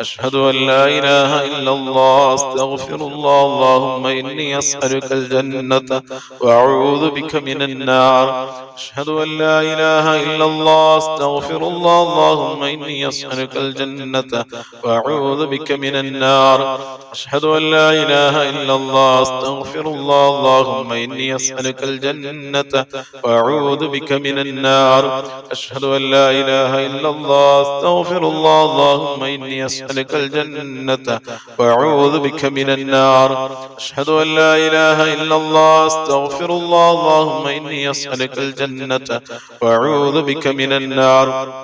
أشهد أن لا إله إلا الله أستغفر الله اللهم إني أسألك الجنة وأعوذ بك من النار أشهد أن لا إله إلا الله أستغفر الله اللهم إني أسألك الجنة وأعوذ بك من النار أشهد أن لا إله إلا الله أستغفر الله اللهم إني أسألك الجنة وأعوذ بك من النار أشهد أن لا إله إلا الله أستغفر الله اللهم إني أسألك الجنة وأعوذ بك من النار أشهد أن لا إله إلا الله أستغفر الله اللهم إني أسألك الجنة وأعوذ بك من النار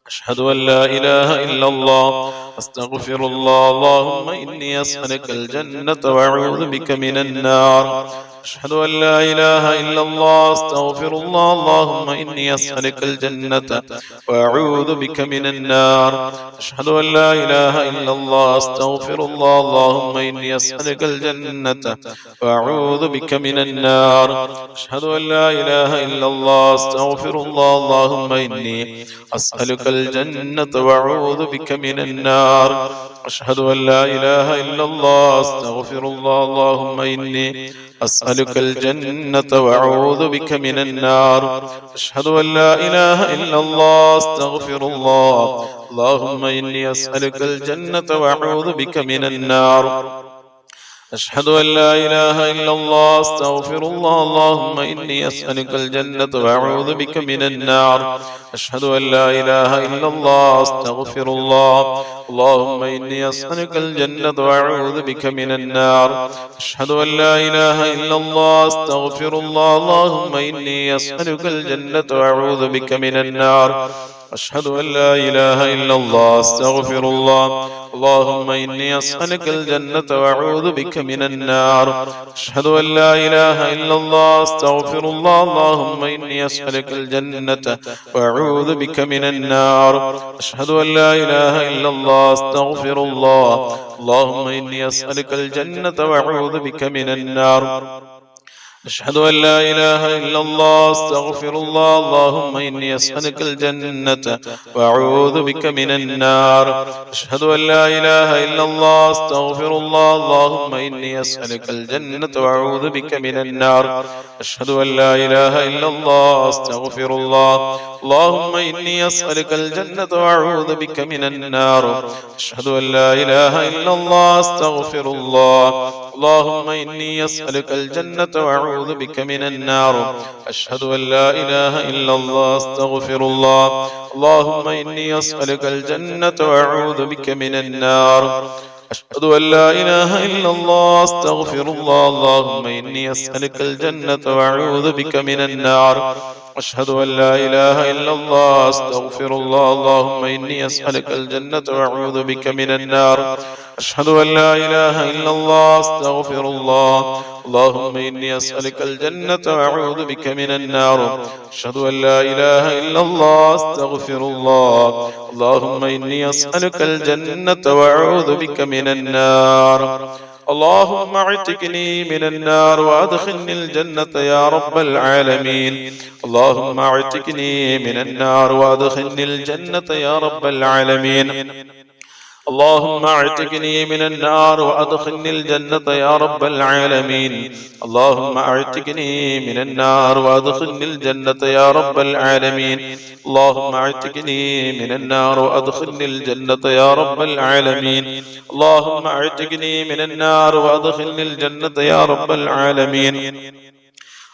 أشهد أن لا إله إلا الله أستغفر الله اللهم إني أسألك الجنة وأعوذ بك من النار أشهد أن لا إله إلا الله أستغفر الله اللهم إني أسألك الجنة وأعوذ بك من النار أشهد أن لا إله إلا الله أستغفر الله اللهم إني أسألك الجنة وأعوذ بك من النار أشهد أن لا إله إلا الله أستغفر الله اللهم إني أسألك الجنة وأعوذ بك من النار أشهد أن لا إله إلا الله أستغفر الله اللهم إني أسألك الجنة وأعوذ بك من النار أشهد أن لا إله إلا الله أستغفر الله اللهم إني أسألك الجنة وأعوذ بك من النار أشهد أن لا إله إلا الله أستغفر الله اللهم إني أسألك الجنة وأعوذ بك من النار أشهد أن لا إله إلا الله أستغفر الله اللهم إني أسألك الجنة وأعوذ بك من النار أشهد أن لا إله إلا الله أستغفر الله اللهم إني أسألك الجنة وأعوذ بك من النار أشهد أن لا إله إلا الله أستغفر الله اللهم إني أسألك الجنة وأعوذ بك من النار أشهد أن لا إله إلا الله أستغفر الله اللهم إني أسألك الجنة وأعوذ بك من النار أشهد أن لا إله إلا الله أستغفر الله اللهم إني أسألك الجنة وأعوذ بك من النار أشهد أن لا إله إلا الله أستغفر الله اللهم إني أسألك الجنة وأعوذ بك من النار أشهد أن لا إله إلا الله أستغفر الله اللهم إني أسألك الجنة وأعوذ بك من النار أشهد أن لا إله إلا الله أستغفر الله اللهم إني أسألك الجنة وأعوذ بك من النار أشهد أن لا إله إلا الله أستغفر الله اللهم إني أسألك الجنة وأعوذ بك من النار أشهد أن لا إله إلا الله أستغفر الله اللهم إني أسألك الجنة وأعوذ بك من النار أشهد أن لا إله إلا الله أستغفر الله اللهم إني أسألك الجنة وأعوذ بك من النار أشهد أن لا إله إلا الله أستغفر الله اللهم إني أسألك الجنة وأعوذ بك من النار أشهد أن لا إله إلا الله أستغفر الله اللهم إني أسألك الجنة وأعوذ بك من النار أشهد أن لا إله إلا الله أستغفر الله اللهم إني أسألك الجنة وأعوذ بك من النار اللهم اعتقني من النار وأدخلني الجنة يا رب العالمين اللهم اعتقني من النار وأدخلني الجنة يا رب العالمين اللهم اعتقني من النار وأدخلني الجنة يا رب العالمين اللهم اعتقني من النار وأدخلني الجنة يا رب العالمين اللهم اعتقني من النار وأدخلني الجنة يا رب العالمين اللهم اعتقني من النار وأدخلني الجنة يا رب العالمين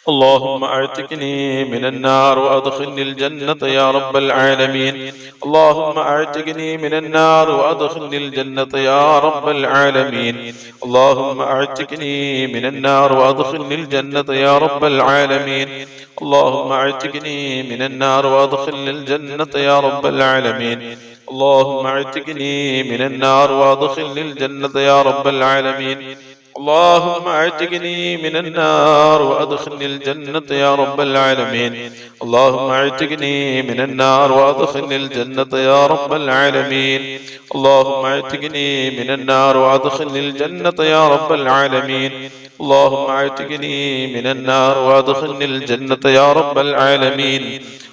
اللهم اعتقني من النار وأدخلني الجنة يا رب العالمين اللهم اعتقني من النار وأدخلني الجنة يا رب العالمين اللهم اعتقني من النار وأدخلني الجنة يا رب العالمين اللهم اعتقني من النار وأدخلني الجنة يا رب العالمين اللهم اعتقني من النار وأدخلني الجنة يا رب العالمين اللهم اعتقني من النار وأدخلني الجنة يا رب العالمين اللهم اعتقني من النار وأدخلني الجنة يا رب العالمين اللهم اعتقني من النار وأدخلني الجنة يا رب العالمين اللهم اعتقني من النار وأدخلني الجنة يا رب العالمين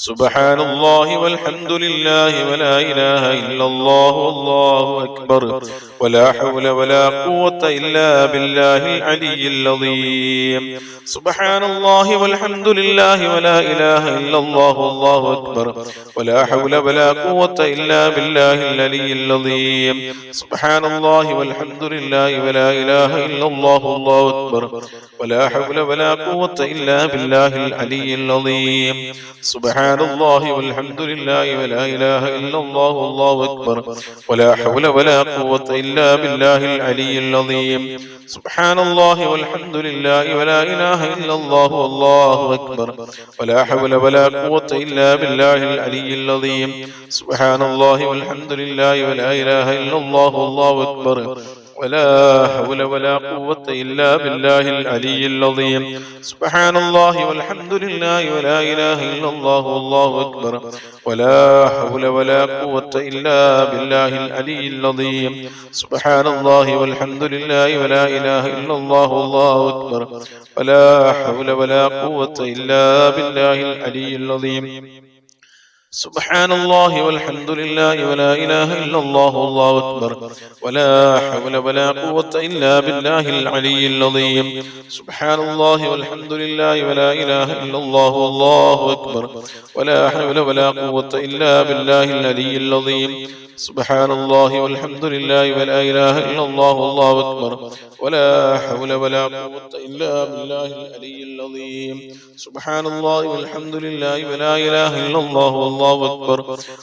سبحان الله والحمد لله ولا إله إلا الله والله أكبر ولا حول ولا قوة إلا بالله العلي العظيم سبحان الله والحمد لله ولا إله إلا الله والله أكبر ولا حول ولا قوة إلا بالله العلي العظيم سبحان الله والحمد لله ولا إله إلا الله والله أكبر ولا حول ولا قوة إلا بالله العلي العظيم سبحان الله والحمد لله ولا إله إلا الله والله أكبر ولا حول ولا قوة إلا بالله العلي العظيم سبحان الله والحمد لله ولا إله إلا الله والله أكبر ولا حول ولا قوة إلا بالله العلي العظيم سبحان الله والحمد لله ولا إله إلا الله والله أكبر ولا حول ولا قوة إلا بالله العلي العظيم سبحان الله والحمد لله ولا إله إلا الله والله أكبر ولا حول ولا قوة إلا بالله العلي العظيم سبحان الله والحمد لله ولا إله إلا الله والله أكبر ولا حول ولا قوة إلا بالله العلي العظيم سبحان الله والحمد لله ولا إله إلا الله والله أكبر ولا حول ولا قوة إلا بالله العلي العظيم سبحان الله والحمد لله ولا إله إلا الله والله أكبر ولا حول ولا قوة إلا بالله العلي العظيم سبحان الله والحمد لله ولا إله إلا الله والله أكبر ولا حول ولا قوة إلا بالله العلي العظيم سبحان الله والحمد لله ولا إله إلا الله والله أكبر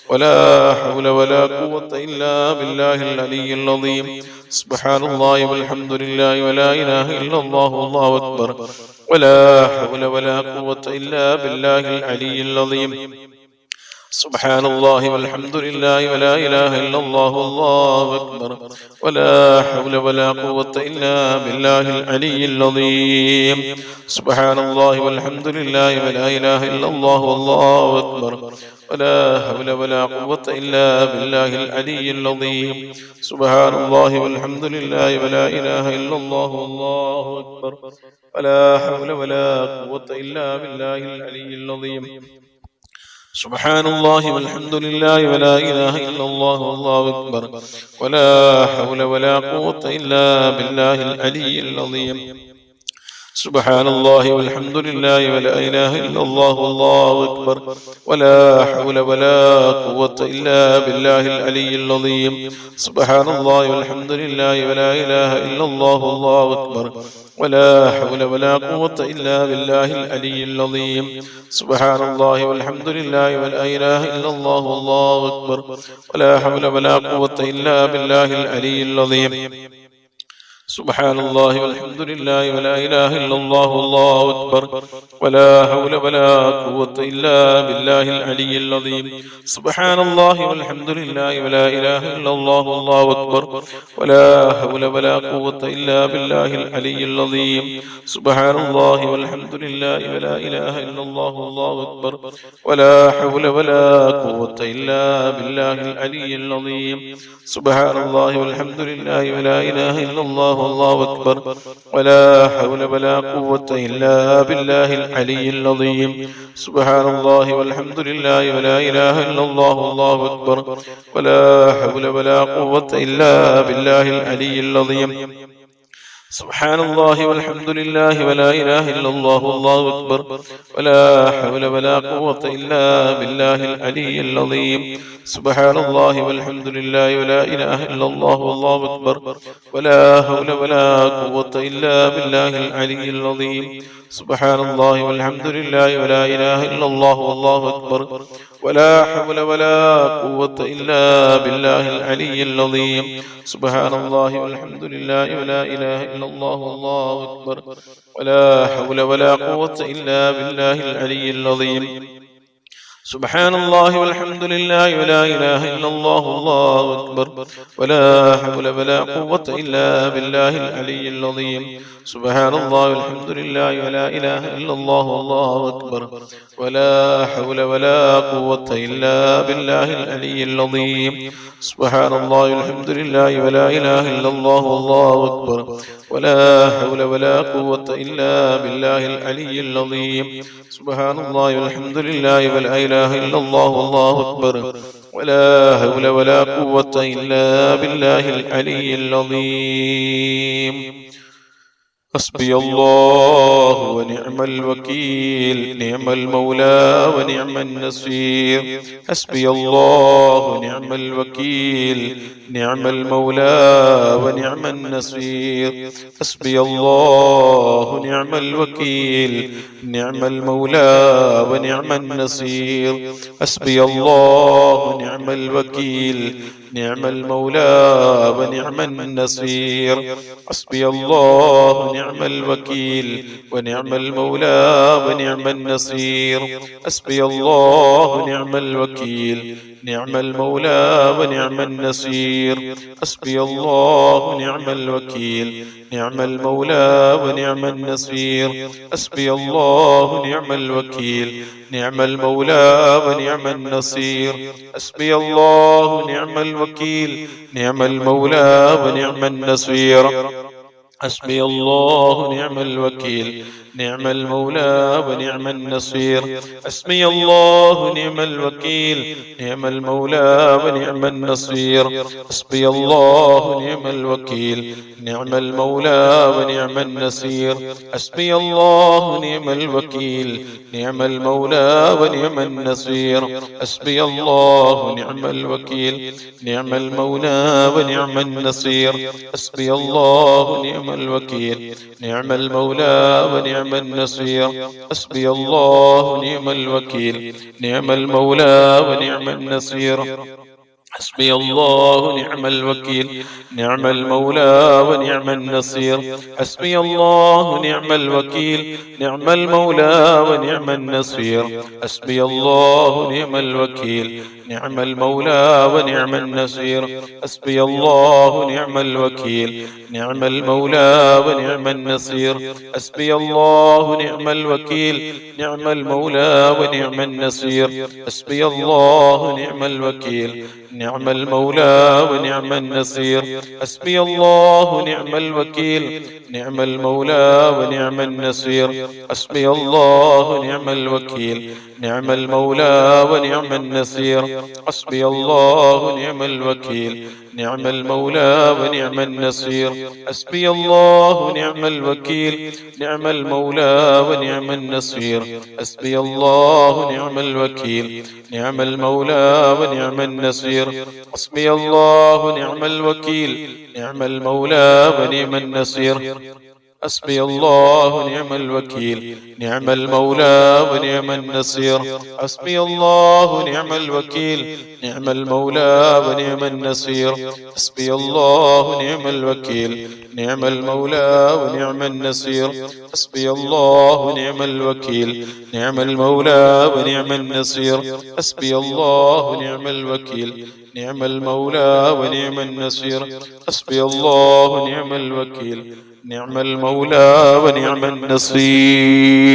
ولا حول ولا قوة إلا بالله العلي العظيم سبحان الله والحمد لله ولا إله إلا الله والله أكبر ولا حول ولا قوة إلا بالله العلي العظيم سبحان الله والحمد لله ولا إله إلا الله والله أكبر ولا حول ولا قوة إلا بالله العلي العظيم سبحان الله والحمد لله ولا إله إلا الله والله أكبر ولا حول ولا قوة إلا بالله العلي العظيم سبحان الله والحمد لله ولا إله إلا الله والله أكبر ولا حول ولا قوة إلا بالله العلي العظيم سبحان الله والحمد لله ولا إله إلا الله والله أكبر ولا حول ولا قوة إلا بالله العلي العظيم سبحان الله والحمد لله ولا إله إلا الله والله أكبر ولا حول ولا قوة إلا بالله العلي العظيم سبحان الله والحمد لله ولا إله إلا الله والله أكبر ولا حول ولا قوة إلا بالله العلي العظيم سبحان الله والحمد لله ولا إله إلا الله والله أكبر ولا حول ولا قوة إلا بالله العلي العظيم سبحان الله والحمد لله ولا إله إلا الله والله أكبر ولا حول ولا قوة إلا بالله العلي العظيم سبحان الله والحمد لله ولا إله إلا الله والله أكبر ولا حول ولا قوة إلا بالله العلي العظيم سبحان الله والحمد لله ولا إله إلا الله والله أكبر ولا حول ولا قوة إلا بالله العلي العظيم سبحان الله والحمد لله ولا إله إلا الله والله أكبر ولا حول ولا قوة إلا بالله العلي العظيم سبحان الله والحمد لله ولا إله إلا الله والله أكبر ولا حول ولا قوة إلا بالله العلي العظيم سبحان الله والحمد لله ولا إله إلا الله والله أكبر ولا حول ولا قوة إلا بالله العلي العظيم سبحان الله والحمد لله ولا إله إلا الله والله أكبر ولا حول ولا قوة إلا بالله العلي العظيم سبحان الله والحمد لله ولا إله إلا الله والله أكبر ولا حول ولا قوة إلا بالله العلي العظيم سبحان الله والحمد لله ولا إله إلا الله والله أكبر ولا حول ولا قوة إلا بالله العلي العظيم سبحان الله والحمد لله ولا إله إلا الله والله أكبر ولا حول ولا قوة إلا بالله العلي العظيم سبحان الله والحمد لله ولا إله إلا الله والله أكبر ولا حول ولا قوة إلا بالله العلي العظيم سبحان الله والحمد لله ولا إله إلا الله والله أكبر ولا حول ولا قوة إلا بالله العلي العظيم. سبحان الله والحمد لله ولا إله إلا الله والله أكبر ولا حول ولا قوة إلا بالله العلي العظيم. حسبي الله ونعم الوكيل نعم المولى ونعم النصير. حسبي الله ونعم الوكيل نعم المولى ونعم النصير. حسبي الله ونعم الوكيل نعم المولى ونعم النصير. حسبي الله ونعم الوكيل نعم المولى ونعم النصير. حسبي الله ونعم الوكيل ونعم المولى ونعم النصير. حسبي الله ونعم الوكيل نعم المولى ونعم النصير. حسبي الله ونعم الوكيل نعم المولى ونعم النصير. حسبي الله ونعم الوكيل نعم المولى ونعم النصير. حسبي الله ونعم الوكيل نعم المولى ونعم النصير. حسبي الله ونعم الوكيل نعم المولى ونعم النصير. حسبي الله ونعم الوكيل نعم المولى ونعم النصير. حسبي الله ونعم الوكيل نعم المولى ونعم النصير. حسبي الله ونعم الوكيل نعم المولى ونعم النصير. حسبي الله ونعم الوكيل نعم المولى ونعم النصير. حسبي الله ونعم الوكيل نعم المولى ونعم النصير. حسبي الله ونعم الوكيل نعم المولى ونعم النصير. حسبي الله ونعم الوكيل نعم المولى ونعم النصير. حسبي الله ونعم الوكيل نعم المولى ونعم النصير. حسبي الله ونعم الوكيل نعم المولى ونعم النصير. حسبي الله ونعم الوكيل نعم المولى ونعم النصير. حسبي الله ونعم الوكيل نعم المولى ونعم النصير. حسبي الله ونعم الوكيل نعم المولى ونعم النصير. حسبي الله ونعم الوكيل نعم المولى ونعم النصير. حسبي الله ونعم الوكيل نعم المولى ونعم النصير. حسبي الله ونعم الوكيل نعم المولى ونعم النصير. حسبي الله ونعم الوكيل نعم المولى ونعم النصير. حسبي الله ونعم الوكيل نعم المولى ونعم النصير. حسبي الله ونعم الوكيل نعم المولى ونعم النصير. حسبي الله ونعم الوكيل نعم المولى ونعم النصير. حسبي الله ونعم الوكيل نعم المولى ونعم النصير. حسبي الله ونعم الوكيل نعم المولى ونعم النصير. حسبي الله ونعم الوكيل نعم المولى ونعم النصير. حسبي الله ونعم الوكيل نعم المولى ونعم النصير. حسبي الله ونعم الوكيل نعم المولى ونعم النصير.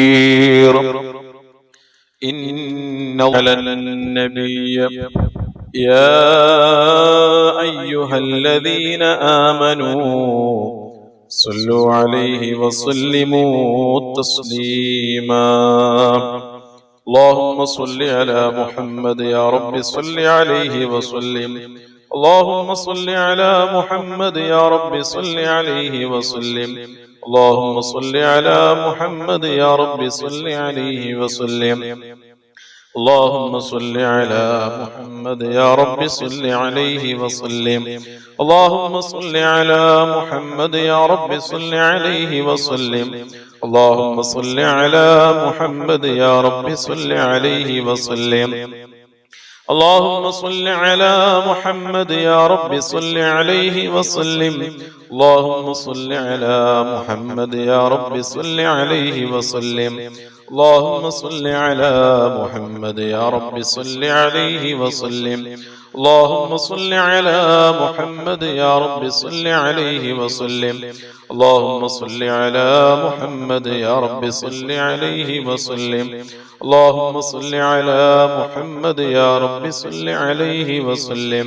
إن على النبي يا أيها الذين آمنوا صلوا عليه وسلموا تسليما. اللهم صل على محمد يا رب صل عليه وسلم. اللهم صل على محمد يا رب صل عليه وسلم. اللهم صل على محمد يا رب صل عليه وسلم. اللهم صل على محمد يا رب صل عليه وسلم. اللهم صل على محمد يا رب صل عليه وسلم. اللهم صل على محمد يا رب صل عليه وسلم. اللهم صل على محمد يا رب صل عليه وسلم. اللهم صل على محمد يا رب صل عليه وسلم. اللهم صل على محمد يا رب صل عليه وسلم. اللهم صل على محمد يا رب صل عليه وسلم. اللهم صل على محمد يا رب صل عليه وسلم. اللهم صل على محمد يا رب صل عليه وسلم.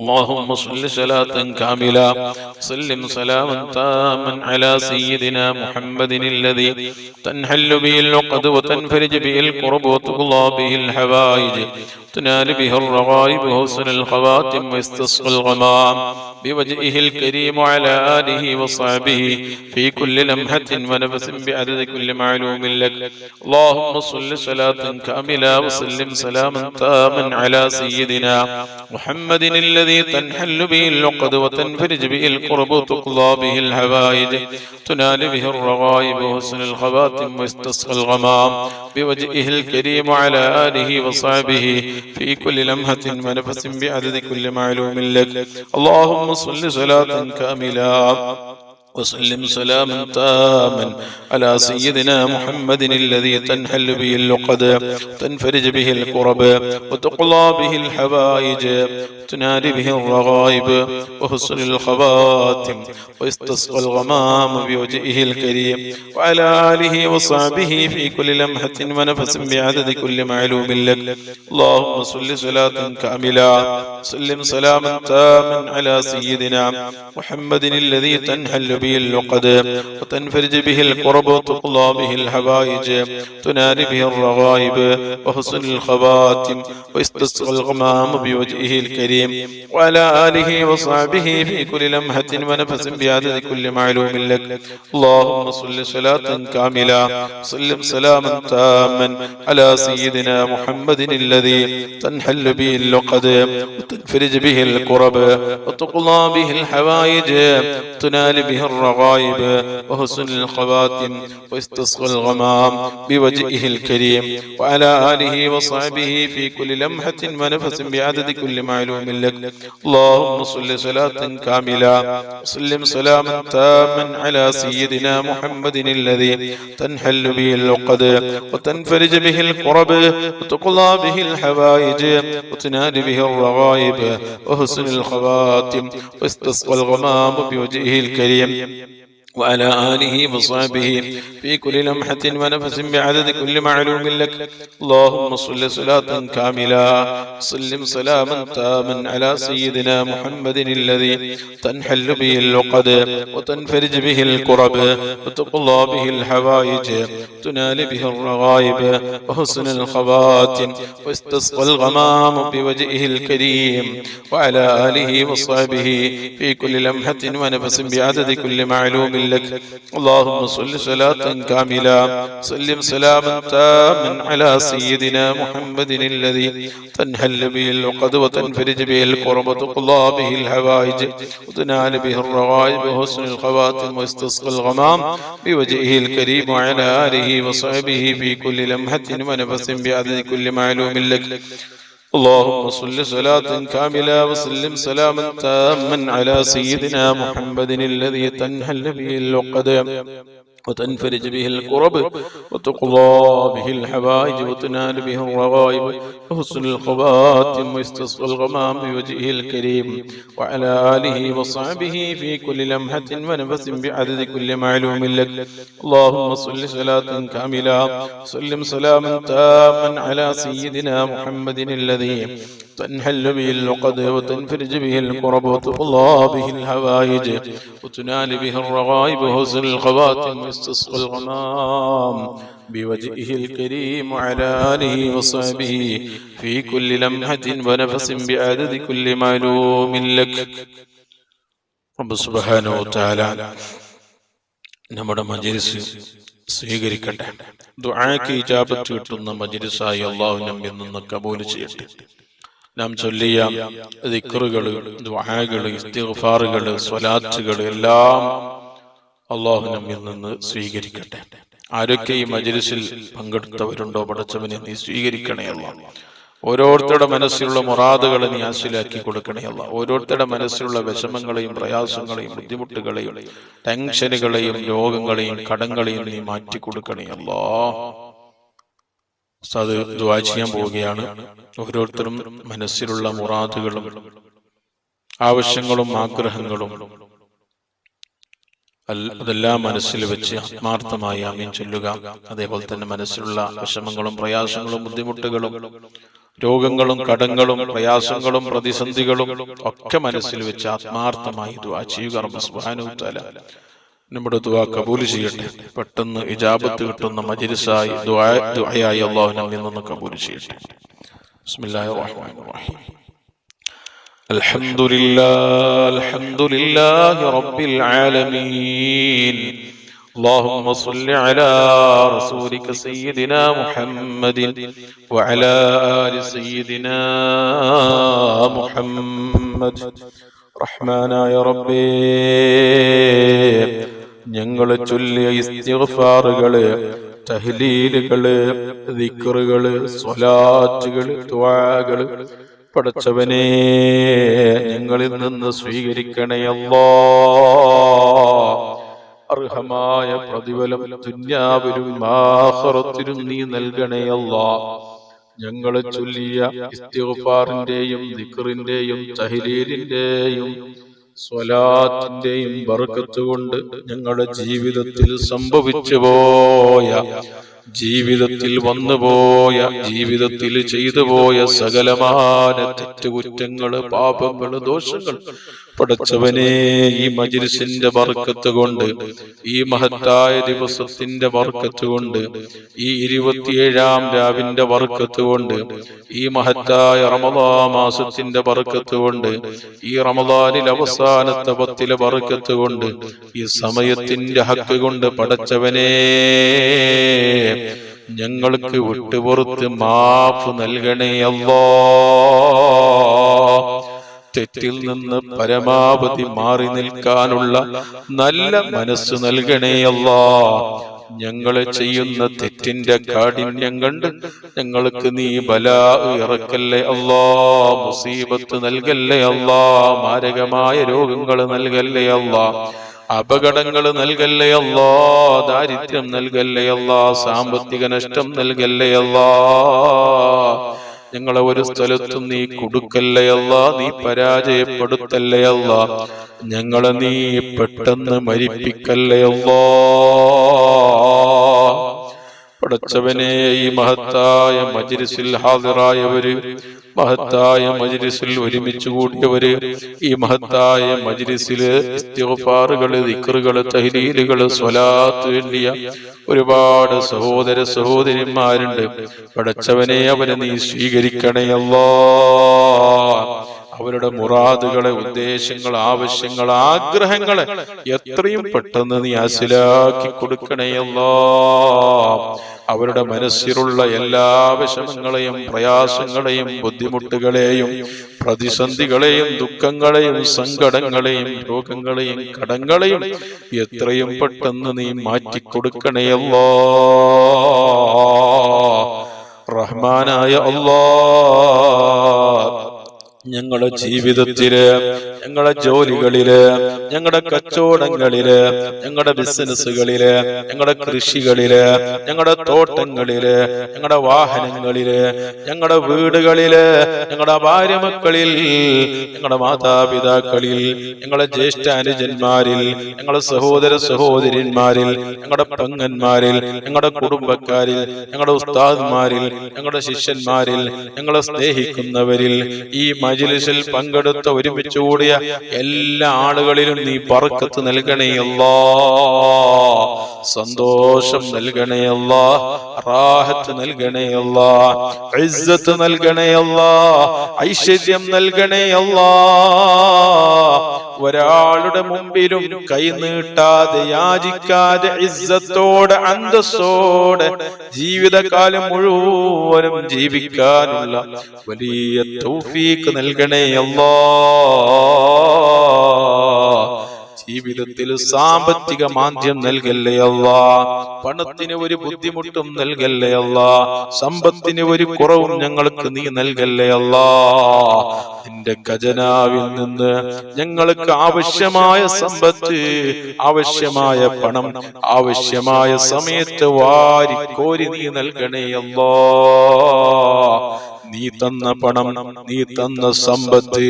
اللهم صل صلاة كاملة سلم سلاما تاما على سيدنا محمد الذي تنحل به العقد وتنفرج به الكرب وتقضى به الحوائج تنال به الرغائب وحسن الخواتم ويستسقى الغمام بوجهه الكريم وعلى آله وصحبه في كل لمحة ونفس بعدد كل معلوم لك. اللهم صل صلاة كاملة وسلم سلاما تاما على سيدنا محمد الذي تنحل به العقد وتنفرج به الكرب وتقضى به الحوائج تنال به الرغائب وحسن الخواتم ويستسقى الغمام بوجهه الكريم وعلى آله وصحبه في كل لمحة ونفس بعدد كل معلوم لك. اللهم صل صلاة كاملة وسلم سلاما تاما على سيدنا محمد الذي تنحل به اللقد تنفرج به الكرب وتقضى به الحوائج تنال به الرغائب وحسن الخواتم ويستسقى الغمام بوجهه الكريم وعلى آله وصحبه في كل لمحة ونفس بعدد كل معلوم لك. اللهم صل صلاة كاملة سلم سلاما تاما على سيدنا محمد الذي تنحل به اللقد وتنفرج به الكرب وتقضى به الحوائج تنال به الرغائب وحسن الخواتم ويستسقى الغمام بوجهه الكريم وعلى آله وصحبه في كل لمحة ونفس بعدد كل معلوم لك. اللهم صل صلاة كاملة سلم سلاما تاما على سيدنا محمد الذي تنحل به اللقد وتنفرج به الكرب وتقضى به الحوائج تنال به الرغائب وحسن الخواتم ويستسقى الغمام بوجهه الكريم وعلى آله وصحبه في كل لمحة ونفس بعدد كل معلوم لك. اللهم صل صلاة كاملة وسلم سلاما تاما على سيدنا محمد الذي تنحل به العقد وتنفرج به الكرب وتقضى به الحوائج وتنال به الرغائب وحسن الخواتم ويستسقى الغمام بوجهه الكريم وعلى آله وصحبه في كل لمحة ونفس بعدد كل معلوم لك. اللهم صل صلاة كاملة سلم سلاما تاما على سيدنا محمد الذي تنحل به العقد وتنفرج به الكرب وتقضى به الحوائج تنال به الرغائب وحسن الخواتم ويستسقى الغمام بوجهه الكريم وعلى آله وصحبه في كل لمحة ونفس بعدد كل معلوم لك. اللهم صل صلاة كاملة سلم سلاما تاما على سيدنا محمد الذي تنحل به العقد وتنفرج به الكرب وتقضى به الحوائج وتنال به الرغائب وحسن الخواتم ويستسقى الغمام بوجهه الكريم وعلى آله وصحبه في كل لمحة ونفس بعدد كل معلوم لك. اللهم صل صلاة كاملة وسلم سلاما تاما على سيدنا محمد الذي تنحل به العقد وتنفرج به الكرب وتقضى به الحوائج وتنال به الرغائب وحسن الخواتم ويستسقى الغمام بوجهه الكريم وعلى آله وصحبه في كل لمحة ونفس بعدد كل معلوم لك. اللهم صل صلاة كاملة سلم سلاما تاما على سيدنا محمد الذي تنحل به العقد وتنفرج به الكرب وتقضى به الحوائج وتنال به الرغائب وحسن الخواتم ويستسقى الغمام بوجهه الكريم وعلى آله وصحبه في كل لمحة ونفس بعدد كل معلوم لك. رب سبحانه وتعالى നമ്മുടെ മജ്‌ലിസ് സ്വീകരിക്കട്ടെ. ദുആക്ക് ഇജാബത്ത് കിട്ടുന്ന മജ്‌ലിസായി അല്ലാഹു നമ്മിൽ നിന്ന് കബൂൽ ചെയ്യട്ടെ. നാം ചൊല്ലിയ ദിക്റുകൾ, ദുആകൾ, ഇസ്തിഗ്ഫാറുകൾ, സ്വലാത്തുകൾ എല്ലാം അല്ലാഹു നമ്മിൽ നിന്ന് സ്വീകരിക്കട്ടെ. ആരൊക്കെ ഈ മജ്‌ലിസിൽ പങ്കെടുത്തവരുണ്ടോ പടച്ചവനെ നീ സ്വീകരിക്കണേ അല്ലാഹ്. ഓരോരുത്തരുടെ മനസ്സിലുള്ള മുറാദുകളെ നീ ഹാസിലാക്കി കൊടുക്കണേ അല്ലാഹ്. ഓരോരുത്തരുടെ മനസ്സിലുള്ള വിഷമങ്ങളെയും പ്രയാസങ്ങളെയും ബുദ്ധിമുട്ടുകളെയും ടെൻഷനുകളെയും രോഗങ്ങളെയും കടങ്ങളെയും നീ മാറ്റി കൊടുക്കണേ അല്ലാഹ്. ഉസ്താദ് ദുആ ചെയ്യാൻ പോവുകയാണ്. ഓരോരുത്തരും മനസ്സിലുള്ള മുറാദുകളും ആവശ്യങ്ങളും ആഗ്രഹങ്ങളും അതെല്ലാം മനസ്സിൽ വെച്ച് ആത്മാർത്ഥമായി ആമീൻ ചൊല്ലുക. അതേപോലെ തന്നെ മനസ്സിലുള്ള വിഷമങ്ങളും പ്രയാസങ്ങളും ബുദ്ധിമുട്ടുകളും രോഗങ്ങളും കടങ്ങളും പ്രയാസങ്ങളും പ്രതിസന്ധികളും ഒക്കെ മനസ്സിൽ വെച്ച് ആത്മാർത്ഥമായി ദുആ ചെയ്യുക. റബ്ബ് സുബ്ഹാനഹു വ തആല നമ്മുടെ ദുആ കബൂൽ ചെയ്യട്ടെ. പെട്ടെന്ന് ഇജാബത്ത് കിട്ടുന്ന മജ്ലിസായി ദുആയായി അല്ലാഹു നമ്മിൽ നിന്ന് കബൂൽ ചെയ്യട്ടെ. ബിസ്മില്ലാഹിർ റഹ്മാനിർ റഹീം. അൽഹംദുലില്ലാഹി റബ്ബിൽ ആലമീൻ. اللهم صل على رسولك سيدنا محمد وعلى آل سيدنا محمد. റഹ്മാനായ റബ്ബേ, ഞങ്ങൾ ചൊല്ലിയ ഇസ്തിഗ്ഫാറുകള്, തഹ്ലീലുകള്, ദിക്റുകള്, സ്വലാത്തുകള്, ദുആകള് പടച്ചവനേ ഞങ്ങളിൽ നിന്ന് സ്വീകരിക്കണേ അല്ലാഹ്. അർഹമായ പ്രതിഫലം ദുനിയാവിലും ആഖിറത്തിലും നീ നൽകണേ അല്ലാഹ്. ഞങ്ങളെ ചൊല്ലിയ ഇസ്തിഗ്ഫാറിന്റെയും ദിക്റിന്റെയും തഹ്ലീലിന്റെയും സ്വലാത്തിന്റെയും ബർക്കത്ത് കൊണ്ട് ഞങ്ങളുടെ ജീവിതത്തിൽ സംഭവിച്ചു പോയ, ജീവിതത്തിൽ വന്നുപോയ, ജീവിതത്തിൽ ചെയ്തു പോയ സകലമാന തെറ്റുകുറ്റങ്ങള്, പാപങ്ങള്, ദോഷങ്ങൾ പടച്ചവനെ ഈ മജ്ലിസിന്റെ ബർക്കത്ത് കൊണ്ട്, ഈ മഹത്തായ ദിവസത്തിന്റെ ബർക്കത്ത് കൊണ്ട്, ഈ 27-ാം രാവിന്റെ ബർക്കത്ത് കൊണ്ട്, ഈ മഹത്തായ റമളാൻ മാസത്തിന്റെ ബർക്കത്ത് കൊണ്ട്, ഈ റമളാനിൽ അവസാനത്തെ 10 ബർക്കത്ത് കൊണ്ട്, ഈ സമയത്തിന്റെ ഹക്ക് കൊണ്ട് പടച്ചവനെ ഞങ്ങൾക്ക് വിട്ടുപുറത്ത് മാഫ് നൽകണേ അല്ലാഹ്. തെറ്റിൽ നിന്ന് പരമാവധി മാറി നിൽക്കാനുള്ള നല്ല മനസ്സ് നൽകണേ അല്ലാഹ്. ഞങ്ങളെ ചെയ്യുന്ന തെറ്റിന്റെ കാഠിന്യം കണ്ട് ഞങ്ങൾക്ക് നീ ബലാ ഇറക്കല്ലേ അല്ലാഹ്, മുസീബത്ത് നൽകല്ലേ അല്ലാഹ്, മാരകമായ രോഗങ്ങൾ നൽകല്ലേ അല്ലാഹ്, അപകടങ്ങൾ നൽകല്ലേ അല്ലാഹ്, ദാരിദ്ര്യം നൽകല്ലേ അല്ലാഹ്, സാമ്പത്തിക നഷ്ടം നൽകല്ലേ അല്ലാഹ്. ഞങ്ങളെ ഒരു സ്ഥലത്തും നീ കൊടുക്കല്ലേ അല്ലാഹ്, നീ പരാജയപ്പെടുത്തല്ലേ അല്ലാഹ്. ഞങ്ങളെ നീ പെട്ടെന്ന് മരിപ്പിക്കല്ലേ അല്ലാഹ്. പടച്ചവനെ ഈ മഹത്തായ മജ്ലിസിൽ ഹാദിറായവര്, മഹത്തായ മജ്ലിസിൽ ഒരുമിച്ച് കൂടിയവര്, ഈ മഹത്തായ മജ്ലിസില് ഇസ്തിഗ്ഫാറുകള്, ദിക്റുകള്, തഹ്ലീലുകള്, സ്വലാത്ത് വേണ്ടിയ ഒരുപാട് സഹോദര സഹോദരിമാരുണ്ട്. പടച്ചവനെ അവരെ നീ സ്വീകരിക്കണേ അല്ലാഹ്. അവരുടെ മുറാദുകളെ, ഉദ്ദേശങ്ങൾ, ആവശ്യങ്ങൾ, ആഗ്രഹങ്ങളെ എത്രയും പെട്ടെന്ന് നീ ഹാസിലാക്കി കൊടുക്കണേ അല്ലാഹ്. അവരുടെ മനസ്സിലുള്ള എല്ലാ വിഷമങ്ങളെയും പ്രയാസങ്ങളെയും ബുദ്ധിമുട്ടുകളെയും പ്രതിസന്ധികളെയും ദുഃഖങ്ങളെയും സങ്കടങ്ങളെയും രോഗങ്ങളെയും കടങ്ങളെയും എത്രയും പെട്ടെന്ന് നീ മാറ്റിക്കൊടുക്കണേ അല്ലാഹ്. റഹ്മാനായ അല്ലാഹ്, ഞങ്ങളുടെ ജീവിതത്തില്, ഞങ്ങളുടെ ജോലികളില്, ഞങ്ങളുടെ കച്ചവടങ്ങളില്, ഞങ്ങളുടെ ബിസിനസ്സുകളില്, ഞങ്ങളുടെ കൃഷികളില്, ഞങ്ങളുടെ തോട്ടങ്ങളില്, ഞങ്ങളുടെ വാഹനങ്ങളില്, ഞങ്ങളുടെ വീടുകളില്, ഞങ്ങളുടെ ഭാര്യമക്കളിൽ, ഞങ്ങളുടെ മാതാപിതാക്കളിൽ, ഞങ്ങളുടെ ജ്യേഷ്ഠ അനുജന്മാരിൽ, ഞങ്ങളുടെ സഹോദര സഹോദരന്മാരിൽ, ഞങ്ങളുടെ പെങ്ങന്മാരിൽ, ഞങ്ങളുടെ കുടുംബക്കാരിൽ, ഞങ്ങളുടെ ഉസ്താദ്മാരിൽ, ഞങ്ങളുടെ ശിഷ്യന്മാരിൽ, ഞങ്ങളെ സ്നേഹിക്കുന്നവരിൽ, ഈ മജ്ലിസിൽ പങ്കെടുത്ത ഒരുമിച്ച് കൂടിയ എല്ലാ ആളുകളിലും നീ ബർക്കത്ത് നൽകണേ അല്ലാഹ്, സന്തോഷം നൽകണേ അല്ലാഹ്, റാഹത്ത് നൽകണേ അല്ലാഹ്, ഇസ്സത്ത് നൽകണേ അല്ലാഹ്, ഐശ്വര്യം നൽകണേ അല്ലാഹ്. ഒരാളുടെ മുമ്പിലും കൈനീട്ടാതെ, യാചിക്കാതെ, ഇസ്സത്തോടെ, അന്തസ്സോടെ ജീവിതകാലം മുഴുവനും ജീവിക്കാനുള്ള വലിയ തൗഫീഖ് നൽകണേ അല്ലാഹ്. ജീവിതത്തിൽ സാമ്പത്തിക മാന്ദ്യം നൽകല്ലേ അല്ലാഹ്, പണത്തിന് ഒരു ബുദ്ധിമുട്ടും നൽകല്ലേ അല്ലാഹ്, സമ്പത്തിന് ഒരു കുറവും ഞങ്ങൾക്ക് നീ നൽകല്ലേ അല്ലാഹ്. നിന്റെ ഖജനാവിൽ നിന്ന് ഞങ്ങൾക്ക് ആവശ്യമായ സമ്പത്ത്, ആവശ്യമായ പണം, ആവശ്യമായ സമയത്ത് വാരിക്കോരി നീ നൽകണേ അല്ലാഹ്. നീ തന്ന പണം, നീ തന്ന സമ്പത്ത്,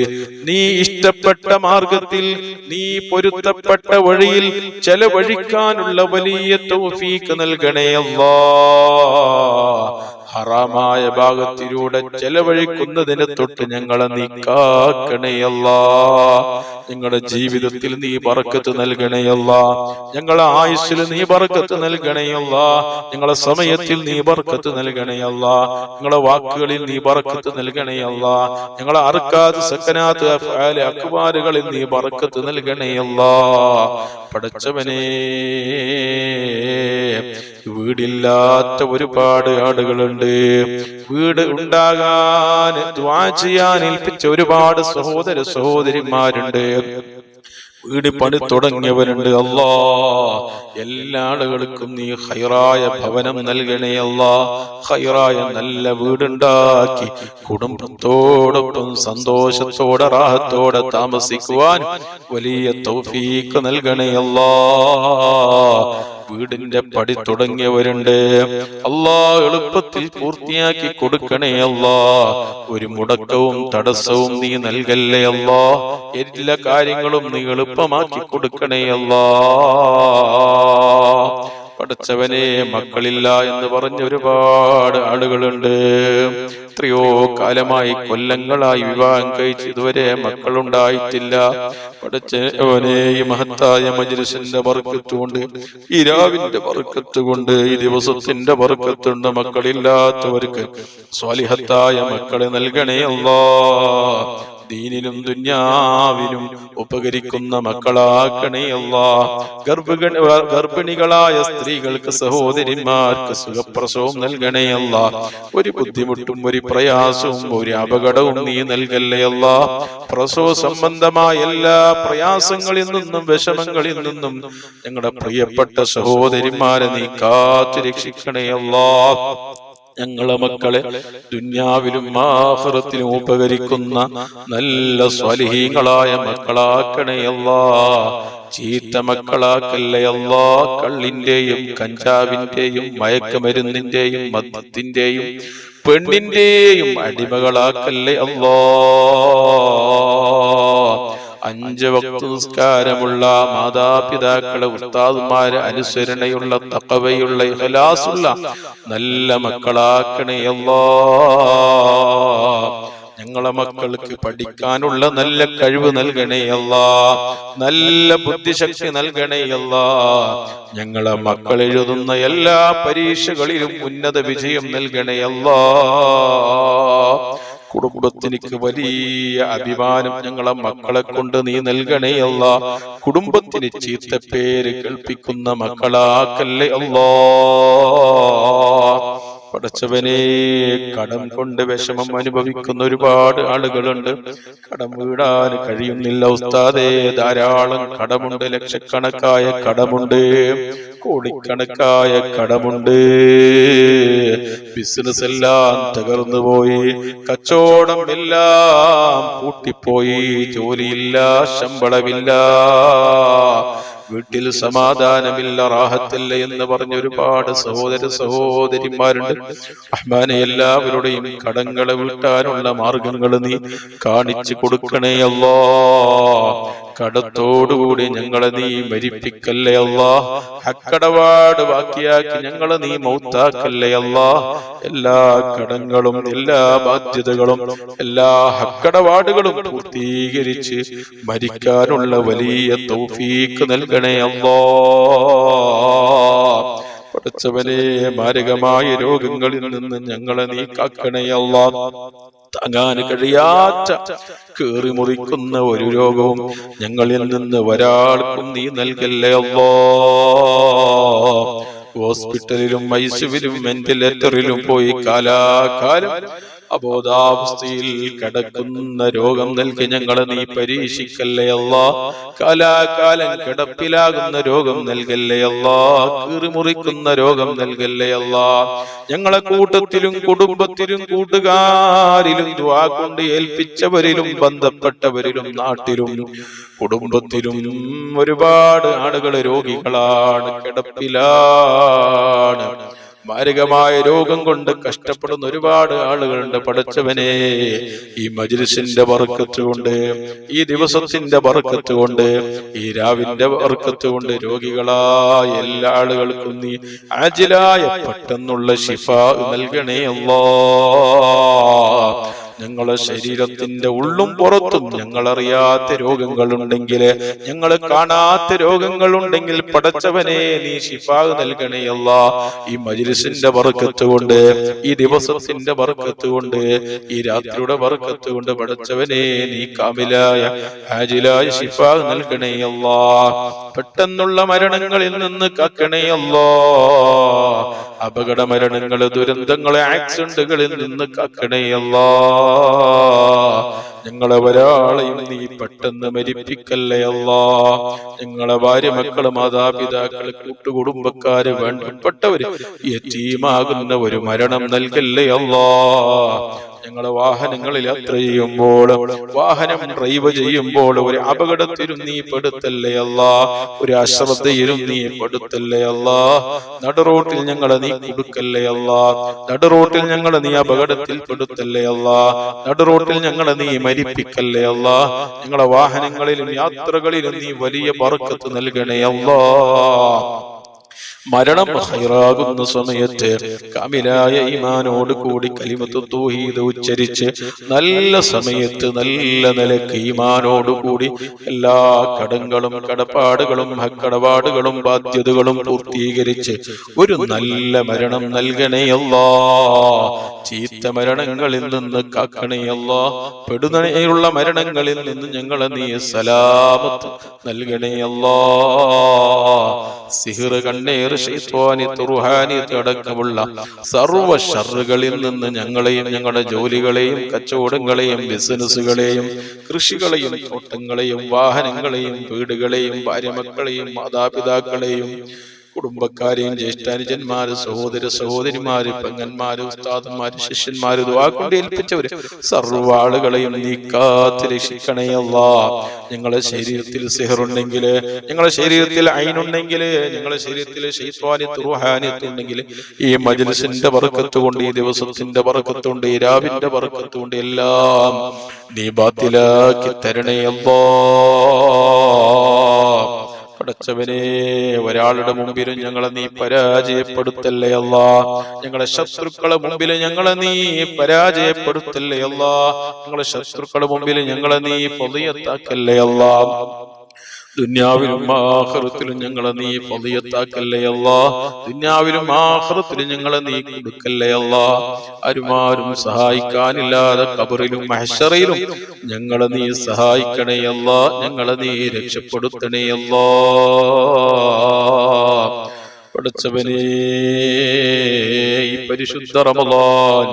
നീ ഇഷ്ടപ്പെട്ട മാർഗത്തിൽ, നീ പൊരുത്തപ്പെട്ട വഴിയിൽ ചെലവഴിക്കാനുള്ള വലിയ തൗഫീഖ് നൽകണേ അല്ലാഹ്. ഹറാമായ ഭാഗത്തിലൂടെ ചെലവഴിക്കുന്നതിനെ തൊട്ട് ഞങ്ങളെ നീ കാക്കണേ അല്ലാ. ഞങ്ങളുടെ ജീവിതത്തിൽ നീ ബർക്കത്ത് നൽകണേ അല്ലാ. ഞങ്ങളെ ആയുസ്സിൽ നീ ബർക്കത്ത് നൽകണേ അല്ലാ. ഞങ്ങളെ സമയത്തിൽ നീ ബർക്കത്ത് നൽകണേ അല്ലാ. ഞങ്ങളെ വാക്കുകളിൽ നീ ബർക്കത്ത് നൽകണേ അല്ലാ. ഞങ്ങളെ അർക്കാത്ത് സക്കനാത്ത് അഫ്ആല് അക്ബാറുകളിൽ നീ ബർക്കത്ത് നൽകണേ അല്ലാ. പടച്ചവനേ, വീടില്ലാത്ത ഒരുപാട് ആളുകളുണ്ട്. വീട് ഉണ്ടാകാൻ ദുആ ചെയ്യാൻ ഏൽപ്പിച്ച ഒരുപാട് സഹോദര സഹോദരിമാരുണ്ട്. വീട് പണി തുടങ്ങിയവരുണ്ട്. അല്ലാ, എല്ലാ ആളുകൾക്കും നീ ഖൈറായ ഭവനം നൽകണേ അല്ലാ. ഖൈറായ നല്ല വീടുണ്ടാക്കി കുടുംബത്തോടൊപ്പം സന്തോഷത്തോടെ റാഹത്തോടെ താമസിക്കുവാൻ വലിയ തൗഫീഖ് നൽകണേ അല്ലാ. വീടിന്റെ പടി തുടങ്ങിയവരുണ്ട്. അല്ലാ, എളുപ്പത്തിൽ പൂർത്തിയാക്കി കൊടുക്കണേ അല്ലാ. ഒരു മുടക്കവും തടസ്സവും നീ നൽകല്ലേ അല്ലാ. എല്ലാ കാര്യങ്ങളും നീ എളുപ്പമാക്കി കൊടുക്കണേ അല്ലാ. പടച്ചവനെ, മക്കളില്ല എന്ന് പറഞ്ഞ ഒരുപാട് ആളുകളുണ്ട്. എത്രയോ കാലമായി, കൊല്ലങ്ങളായി വിവാഹം കഴിച്ച് ഇതുവരെ മക്കളുണ്ടായിട്ടില്ല. പടച്ചവനെ, ഈ മഹത്തായ മജ്‌ലിസിന്റെ ബർക്കത്ത് കൊണ്ട്, ഈ രാവിന്റെ ബർക്കത്ത് കൊണ്ട്, ഈ ദിവസത്തിന്റെ ബർക്കത്ത് കൊണ്ട് മക്കളില്ലാത്തവർക്ക് സ്വാലിഹത്തായ മക്കളെ നൽകണേ അല്ലാ. ദീനിലും ദുനിയാവിലും ഉപകരിക്കുന്ന മക്കളാക്കണേ അല്ലാ. ഗർഭിണികളായ സ്ത്രീകൾക്ക്, സഹോദരിമാർക്ക് സുഖപ്രസവം നൽകണേ അല്ലാ. ഒരു ബുദ്ധിമുട്ടും ഒരു പ്രയാസവും ഒരു അപകടവും നീ നൽകല്ലേ അല്ലാ. പ്രസവ സംബന്ധമായ എല്ലാ പ്രയാസങ്ങളിൽ നിന്നും വിഷമങ്ങളിൽ നിന്നും ഞങ്ങളുടെ പ്രിയപ്പെട്ട സഹോദരിമാരെ നീ കാത്തു രക്ഷിക്കണേ അല്ലാ. ഞങ്ങളെ മക്കളെ ദുനിയാവിലും ആഖിറത്തിലും ഉപകരിക്കുന്ന നല്ല സ്വാലിഹീങ്ങളായ മക്കളാക്കണേ അല്ലാ. ചീത്ത മക്കളാക്കല്ലേ അല്ലാ. കള്ളിന്റെയും കഞ്ചാവിന്റെയും മയക്കുമരുന്നിന്റെയും മദ്യത്തിന്റെയും പെണ്ണിന്റെയും അടിമകളാക്കല്ലേ അല്ലാ. 5 വക്ത് നിസ്കാരമുള്ള മാതാപിതാക്കളെ, ഉസ്താദുമാരെ അനുസരണയുള്ള, തഖവയുള്ള, ഇഖ്ലാസുള്ള നല്ല മക്കളാക്കണേ അല്ലാ. ഞങ്ങളെ മക്കൾക്ക് പഠിക്കാനുള്ള നല്ല കഴിവ് നൽകണേ അല്ലാ. നല്ല ബുദ്ധിശക്തി നൽകണേ അല്ലാ. ഞങ്ങളെ മക്കൾ എഴുതുന്ന എല്ലാ പരീക്ഷകളിലും ഉന്നത വിജയം നൽകണേ അല്ലാ. കുടുംബത്തിനിക്ക് വലിയ അഭിമാനം ഞങ്ങളെ മക്കളെ കൊണ്ട് നീ നൽകണേ അല്ലാ. കുടുംബത്തിന് ചീത്തപ്പേര് കേൾപ്പിക്കുന്ന മക്കളാക്കല്ലേ അല്ലാ. പടച്ചവനെ, കടം കൊണ്ട് വിഷമം അനുഭവിക്കുന്ന ഒരുപാട് ആളുകളുണ്ട്. കടം വീടാൻ കഴിയുന്നില്ല ഉസ്താദേ. ധാരാളം കടമുണ്ട്. ലക്ഷക്കണക്കായ കടമുണ്ട്, കോടിക്കണക്കായ കടമുണ്ട്. ബിസിനസ് എല്ലാം തകർന്നു പോയി, കച്ചവടം എല്ലാം പൂട്ടിപ്പോയി, ജോലിയില്ല, ശമ്പളമില്ല, വീട്ടിൽ സമാധാനമില്ല, റാഹത്തില്ല എന്ന് പറഞ്ഞ ഒരുപാട് സഹോദര സഹോദരിമാരുണ്ട്. റഹ്മാനെ, എല്ലാവരുടെയും കടങ്ങളെ വീട്ടാനുള്ള മാർഗങ്ങൾ നീ കാണിച്ചു കൊടുക്കണേ അല്ലാ. കടത്തോടുകൂടി ഞങ്ങളെ നീ മരിപ്പിക്കല്ലേ അല്ലാ. ഹക്കടപാട് ബാക്കിയാക്കി ഞങ്ങളെ നീ മൗത്താക്കല്ലേ അല്ലാ. എല്ലാ കടങ്ങളും, എല്ലാ ബാധ്യതകളും, എല്ലാ ഹക്കടപാടുകളും പൂർത്തീകരിച്ച് മരിക്കാനുള്ള വലിയ തൗഫീഖ് നൽകണേ അല്ലാ. പടച്ചവനെ, മാരകമായ രോഗങ്ങളിൽ നിന്ന് ഞങ്ങളെ നീ കാക്കണേ അല്ലാ. താങ്ങാൻ കഴിയാത്ത കേറി മുറിക്കുന്ന ഒരു രോഗവും ഞങ്ങളിൽ നിന്ന് ഒരാൾക്കും നീ നൽകല്ലേ അല്ലാ. ഹോസ്പിറ്റലിലും ഐസിയുവിലും വെന്റിലേറ്ററിലും പോയി കാലാകാലം അബോധാവസ്ഥയിൽ കിടക്കുന്ന രോഗം നൽകി ഞങ്ങളെ നീ പരീക്ഷിക്കല്ലേ അല്ലാ. കാലാകാലം കിടപ്പിലാകുന്ന രോഗം നൽകല്ലേ അല്ലാ. കീറിമുറിക്കുന്ന രോഗം നൽകല്ലേ അല്ലാ. ഞങ്ങളെ കൂട്ടത്തിലും കുടുംബത്തിലും കൂട്ടുകാരിലും ദുആ കൊണ്ട് ഏൽപ്പിച്ചവരിലും ബന്ധപ്പെട്ടവരിലും നാട്ടിലും കുടുംബത്തിലും ഒരുപാട് ആളുകൾ രോഗികളാണ്, കിടപ്പിലാണ്. മാരകമായ രോഗം കൊണ്ട് കഷ്ടപ്പെടുന്ന ഒരുപാട് ആളുകളുണ്ട്. പടച്ചവനെ, ഈ മജ്ലിസിന്റെ ബർക്കത്ത് കൊണ്ട്, ഈ ദിവസത്തിന്റെ ബർക്കത്ത് കൊണ്ട്, ഈ രാവിന്റെ ബർക്കത്ത് കൊണ്ട് രോഗികളായ എല്ലാ ആളുകൾക്കും നീ ആജിലായ പെട്ടെന്നുള്ള ശിഫാ നൽകണേ അല്ലാഹ്. ഞങ്ങളെ ശരീരത്തിന്റെ ഉള്ളും പുറത്തും ഞങ്ങളറിയാത്ത രോഗങ്ങളുണ്ടെങ്കിൽ, ഞങ്ങൾ കാണാത്ത രോഗങ്ങളുണ്ടെങ്കിൽ പടച്ചവനെ നീ ശിഫാ നൽകണേ അല്ലാഹ്. ഈ മജ്ലിസിന്റെ ബർക്കത്ത് കൊണ്ട്, ഈ ദിവസത്തിന്റെ ബർക്കത്ത് കൊണ്ട്, ഈ രാത്രിയുടെ ബർക്കത്ത് കൊണ്ട് പടച്ചവനെ നീ കാമിലായ ആജിലായ ശിഫാ നൽകണേ അല്ലാഹ്. പെട്ടെന്നുള്ള മരണങ്ങളിൽ നിന്ന് കാക്കണേ അല്ലാഹ്. അപകട മരണങ്ങൾ, ദുരന്തങ്ങളെ, ആക്സിഡന്റുകളിൽ നിന്ന് കാക്കണേ അല്ലാഹ്. ഞങ്ങളെ ഒരാളെയും നീ പെട്ടെന്ന് മരിപ്പിക്കല്ലേ അല്ലാഹ്. ഞങ്ങളെ ഭാര്യ, മക്കള്, മാതാപിതാക്കള്, കൂട്ടുകുടുംബക്കാര്, വേണ്ടപ്പെട്ടവര് യതീമാകുന്ന ഒരു മരണം നൽകല്ലേ അല്ലാഹ്. ഞങ്ങളെ വാഹനങ്ങളിൽ യാത്ര ചെയ്യുമ്പോൾ, വാഹനം ഡ്രൈവ് ചെയ്യുമ്പോൾ ഒരു അപകടത്തിലും നീ പെടുത്തല്ലേ അല്ലാഹ്. ഒരു അശ്രദ്ധയിലും നീ പെടുത്തല്ലേ അല്ലാഹ്. നടുറോട്ടിൽ ഞങ്ങളെ നീ കൊടുക്കല്ലേ അല്ലാഹ്. നടുറോട്ടിൽ ഞങ്ങളെ നീ അപകടത്തിൽ പെടുത്തല്ലേ അല്ലാഹ്. നടുറോട്ടിൽ ഞങ്ങളെ നീ മരിപ്പിക്കല്ലേ അല്ലാഹ്. ഞങ്ങളെ വാഹനങ്ങളിലും യാത്രകളിലും നീ വലിയ ബർക്കത്ത് നൽകണേ അല്ലാഹ്. മരണം ഹൈറാകുന്ന സമയത്ത് കാമിലായ ഈമാനോട് കൂടി കലിമത്തു തൗഹീദ് ഉച്ചരിച്ച് നല്ല സമയത്ത് നല്ല നിലക്ക് ഈമാനോട് കൂടി എല്ലാ കടങ്ങളും കടപ്പാടുകളും ഹക്കടപാടുകളും ബാധ്യതകളും പൂർത്തീകരിച്ച് ഒരു നല്ല മരണം നൽകണേ അല്ലാഹ്. ചീത്ത മരണങ്ങളിൽ നിന്ന് കാക്കണേ അല്ലാഹ്. പെടുന്നതിനുള്ള മരണങ്ങളിൽ നിന്ന് ഞങ്ങളെ നീ സലാമത്ത് നൽകണേ അല്ലാഹ്. സിഹ്ർ, കണ്ണേർ, ശൈത്വാനി, തുർഹാനിയത്ത് അടക്കമുള്ള സർവ്വ ശർറുകളിൽ നിന്ന് ഞങ്ങളെയും ഞങ്ങളുടെ ജോലികളെയും കച്ചവടങ്ങളെയും ബിസിനസ്സുകളെയും കൃഷികളെയും തോട്ടങ്ങളെയും വാഹനങ്ങളെയും വീടുകളെയും ഭാര്യമക്കളെയും മാതാപിതാക്കളെയും കുടുംബക്കാരെയും ജ്യേഷ്ഠാനുജന്മാര്, സഹോദര സഹോദരിമാര്, പെങ്ങന്മാര്, ഉസ്താദന്മാര്, ശിഷ്യന്മാര്, ദുആ കൊണ്ട് ഏൽപ്പിച്ചവര് സർവ്വ ആളുകളെയും നീ കാത്ത് രക്ഷിക്കണേ അല്ലാഹ്. ഞങ്ങളുടെ ശരീരത്തിൽ സിഹറുണ്ടെങ്കിൽ, ഞങ്ങളുടെ ശരീരത്തിൽ ഐനുണ്ടെങ്കിൽ, ഞങ്ങളുടെ ശരീരത്തിൽ ശൈത്വാനിയത്ത് റൂഹാനിയത്ത് ഉണ്ടെങ്കിൽ ഈ മജ്ലിസിന്റെ ബർക്കത്ത് കൊണ്ട്, ഈ ദിവസത്തിന്റെ ബർക്കത്ത് കൊണ്ട്, ഈ രാവിന്റെ ബർക്കത്ത് കൊണ്ട് എല്ലാം നീ ബാത്തിലാക്കി തരണേ അല്ലാഹ്. പടച്ചവനെ, ഒരാളുടെ മുമ്പിലും ഞങ്ങളെ നീ പരാജയപ്പെടുത്തല്ലേ അല്ലാഹ്. ഞങ്ങളെ ശത്രുക്കളെ മുമ്പിൽ ഞങ്ങളെ നീ പരാജയപ്പെടുത്തല്ലേ അല്ലാഹ്. ഞങ്ങളെ ശത്രുക്കളെ മുമ്പിൽ ഞങ്ങളെ നീ ഫളിയത്താക്കല്ലേ അല്ലാഹ്. ദുനിയാവിലും ആഖിറത്തിലും ഞങ്ങളെ നീ ഫളിയത്താക്കല്ലേ അല്ലാഹ്. ദുനിയാവിലും ആഖിറത്തിലും ഞങ്ങളെ നീ കൊടുക്കല്ലേ അല്ലാഹ്. ആരും സഹായിക്കാനില്ലാതെ ഖബറിലും മഹ്ശറിലും ഞങ്ങളെ നീ സഹായിക്കണേ അല്ലാഹ്. ഞങ്ങളെ നീ രക്ഷപ്പെടുത്തണേ അല്ലാഹ്. പടച്ചവനേ, ഈ പരിശുദ്ധ റമളാൻ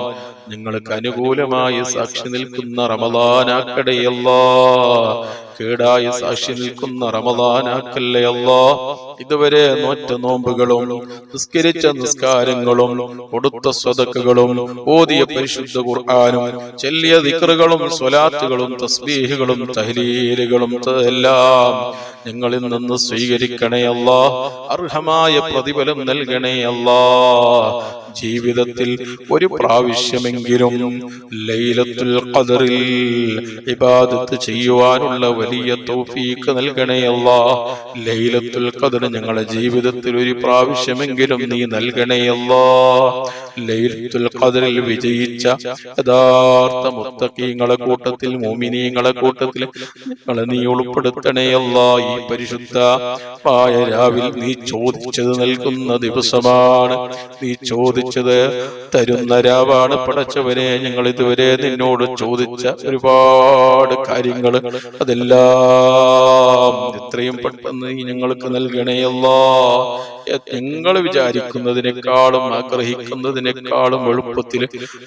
ഞങ്ങൾക്ക് അനുകൂലമായി സാക്ഷി നിൽക്കുന്ന റമളാനാക്കണേ അല്ലാഹ്. കേടായി സാക്ഷി നിൽക്കുന്ന റമളാനാക്കല്ലേ അല്ലാഹ്. ഇതുവരെ നോറ്റ നോമ്പുകളും നിസ്കരിച്ച നിസ്കാരങ്ങളും കൊടുത്ത സ്വതക്കകളും ഓതിയ പരിശുദ്ധ ഖുർആനും ചൊല്ലിയ ദിക്റുകളും സ്വലാത്തുകളും തസ്ബീഹുകളും തഹ്ലീലുകളും എല്ലാം ഞങ്ങളിൽ നിന്ന് സ്വീകരിക്കണേ അല്ലാഹ്. അർഹമായ പ്രതിഫലം നൽകണേ അല്ലാഹ്. ജീവിതത്തിൽ ഒരു പ്രാവശ്യമെങ്കിലും ലൈലത്തുൽ ഖദറിൽ ഇബാദത്ത് ചെയ്യുവാനുള്ള വലിയ തൗഫീഖ് നൽകണേ അല്ലാഹ്. ലൈലത്തുൽ ഖദർ ഞങ്ങളുടെ ജീവിതത്തിൽ ഒരു പ്രാവശ്യമെങ്കിലും നീ നൽകണേ അല്ലാഹ്. ലൈലത്തുൽ ഖദറിൽ വിജയിച്ച യഥാർത്ഥ മുത്തഖീങ്ങളെ കൂട്ടത്തിൽ, മുഅ്മിനീങ്ങളെ കൂട്ടത്തിൽ ഞങ്ങളെ നീ ഉൾപ്പെടുത്തണേ അല്ലാഹ്. ഈ പരിശുദ്ധമായ രാവിൽ നീ ചോദിച്ചത് നൽകുന്ന ദിവസമാണ്. നീ ചോദിച്ചത് തരുന്ന രാവാണ്. പടച്ചവനെ, ഞങ്ങൾ ഇതുവരെ നിന്നോട് ചോദിച്ച ഒരുപാട് കാര്യങ്ങൾ അതെല്ലാം എത്രയും പെട്ടെന്ന് നീ ഞങ്ങൾക്ക് നൽകണേ അല്ലാഹ്. ഞങ്ങൾ വിചാരിക്കുന്നതിനേക്കാളും ആഗ്രഹിക്കുന്നതിനേക്കാളും എളുപ്പത്തിൽ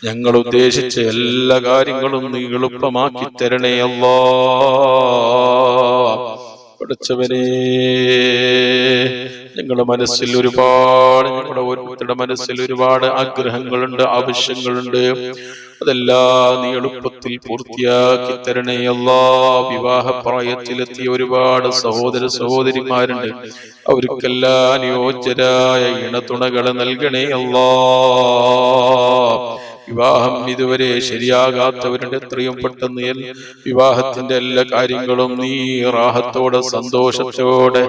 ഞങ്ങൾ ഉദ്ദേശിച്ച എല്ലാ കാര്യങ്ങളും നീ എളുപ്പമാക്കി തരണേ അല്ലാഹ്. പഠിച്ചവനെ ഞങ്ങളുടെ മനസ്സിൽ ഞങ്ങളുടെ ഓരോരുത്തരുടെ മനസ്സിൽ ഒരുപാട് ആഗ്രഹങ്ങളുണ്ട്, ആവശ്യങ്ങളുണ്ട്. അതെല്ലാം നീ എളുപ്പത്തിൽ പൂർത്തിയാക്കി തരണേ അല്ലാ. വിവാഹപ്രായത്തിലെത്തിയ ഒരുപാട് സഹോദര സഹോദരിമാരുണ്ട്. അവർക്കെല്ലാം അനുയോജ്യരായ ഇണതുണകളെ നൽകണേ അല്ലാ. വിവാഹം ഇതുവരെ ശരിയാകാത്തവരുടെ എത്രയും പെട്ടെന്ന് വിവാഹത്തിന്റെ എല്ലാ കാര്യങ്ങളും നീ റാഹത്തോടെ സന്തോഷത്തോടെ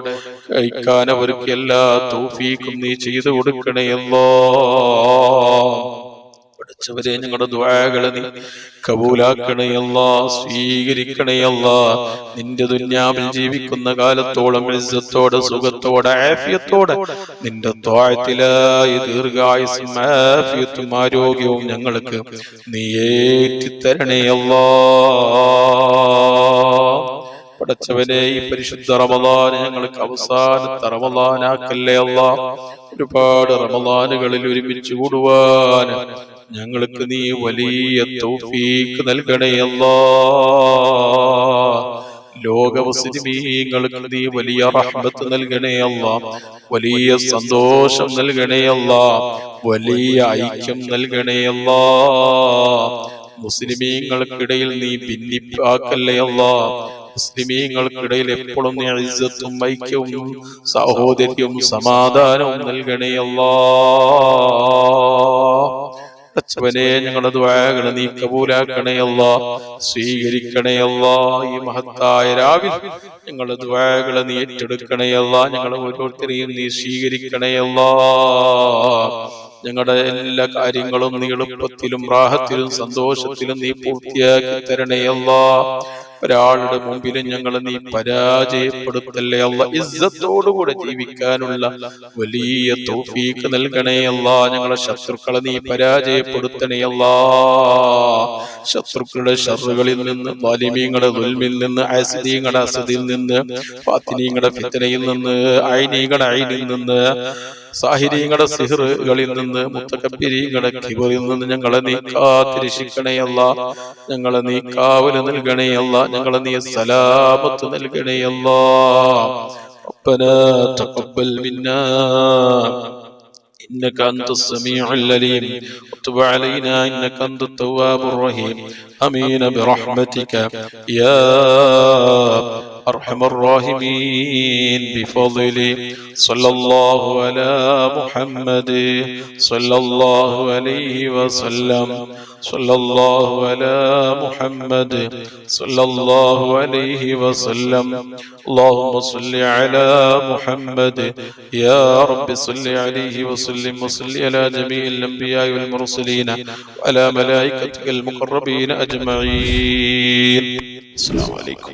കഴിക്കാൻ അവർക്ക് എല്ലാ തൗഫീഖും നീ ചെയ്തു കൊടുക്കണേ അല്ലാ. പഠിച്ചവരെ ഞങ്ങളുടെ ദുആകളെ നീ കബൂലാക്കണേ അല്ലാ, സ്വീകരിക്കണേ അല്ലാ. നിന്റെ ദുനിയാവിൽ ജീവിക്കുന്ന കാലത്തോളം ഇസ്സത്തോടെ സുഖത്തോടെ ആഫിയത്തോടെ നിന്റെ ത്വാഅത്തിലായി ദീർഘായുസ്സും ആഫിയത്തും ആരോഗ്യവും ഞങ്ങൾക്ക് നീ ഏറ്റിത്തരണേ അല്ലാ. പടച്ചവനെ ഈ പരിശുദ്ധ റമളാൻ ഞങ്ങൾക്ക് അവസാനത്തെ റമളാനാക്കല്ലേ അല്ലാ. ഒരുപാട് റമളാനുകളിൽ ഒരുമിച്ച് കൂടുവാൻ ഞങ്ങൾക്ക് നീ വലിയ തൗഫീഖ് നൽകണേ അല്ലാ. ലോക മുസ്ലിമീങ്ങൾക്ക് നീ വലിയ റഹ്മത്ത് നൽകണേ അല്ലാ. വലിയ സന്തോഷം നൽകണേ അല്ലാ. വലിയ ഐക്യം നൽകണേ അല്ലാ. മുസ്ലിമീങ്ങൾക്കിടയിൽ നീ ഭിന്നിപ്പാക്കല്ലേ അല്ലാ. മുസ്ലിമീങ്ങൾക്കിടയിൽ എപ്പോഴും നീ ഇസ്സത്തും ഐക്യവും സഹോദര്യവും സമാധാനവും നൽകണേ അല്ലാ. പടച്ചവനെ ഞങ്ങളുടെ ദുആകളെ നീ കബൂലാക്കണേ അല്ലാ, സ്വീകരിക്കണേ അല്ലാ. ഈ മഹത്തായ രാവിൽ ഞങ്ങളുടെ ദുആകളെ നീ ഏറ്റെടുക്കണേ അല്ലാ. ഞങ്ങളെ ഓരോരുത്തരെയും നീ സ്വീകരിക്കണേ അല്ലാ. ഞങ്ങളുടെ എല്ലാ കാര്യങ്ങളും നീ എളുപ്പത്തിലും റാഹത്തിലും സന്തോഷത്തിലും നീ പൂർത്തിയാക്കി തരണേ അല്ലാ. ഒരാളുടെ മുമ്പിലും ഞങ്ങളെ നീ പരാജയപ്പെടുത്തല്ലേ അല്ലാ. ഇസ്സത്തോടുകൂടെ ജീവിക്കാനുള്ള വലിയ തൗഫീഖ് നൽകണേ അല്ലാ. ഞങ്ങളെ ശത്രുക്കളെ നീ പരാജയപ്പെടുത്തണേ അല്ലാ. ശത്രുക്കളുടെ ശർറുകളിൽ നിന്ന്, വാലിമീങ്ങളുടെ ദുൽമിൽ നിന്ന്, ആസിദീങ്ങളുടെ അസദിൽ നിന്ന്, ഫാത്തിനീങ്ങളുടെ ഫിത്നയിൽ നിന്ന്, ഐനീങ്ങളുടെ ഐനിൽ നിന്ന്, സാഹിരീങ്ങളുടെ സിഹറുകളിൽ നിന്ന്, മുത്തകബ്ബിരീങ്ങളുടെ കിബറിൽ നിന്ന് ഞങ്ങളെ നീ കാത്തിരക്ഷിക്കണേ അല്ലാ. ഞങ്ങളെ നീ കാവല് നൽകണേ അല്ലാ. ഞങ്ങളെ നീ സലാമത്ത് നൽകണേ അല്ലാ. റബ്ബനാ തഖബ്ബൽ മിന്നാ إنك أنت السميع العليم وتب علينا إنك أنت التواب الرحيم آمين برحمتك يا أرحم الراحمين بفضل صلى الله على محمد صلى الله عليه وسلم صلى الله على محمد صلى الله عليه وسلم اللهم صل على محمد يا رب صل عليه وسلم وصل على جميع الأنبياء والمرسلين وعلى ملائكتك المقربين أجمعين. السلام عليكم.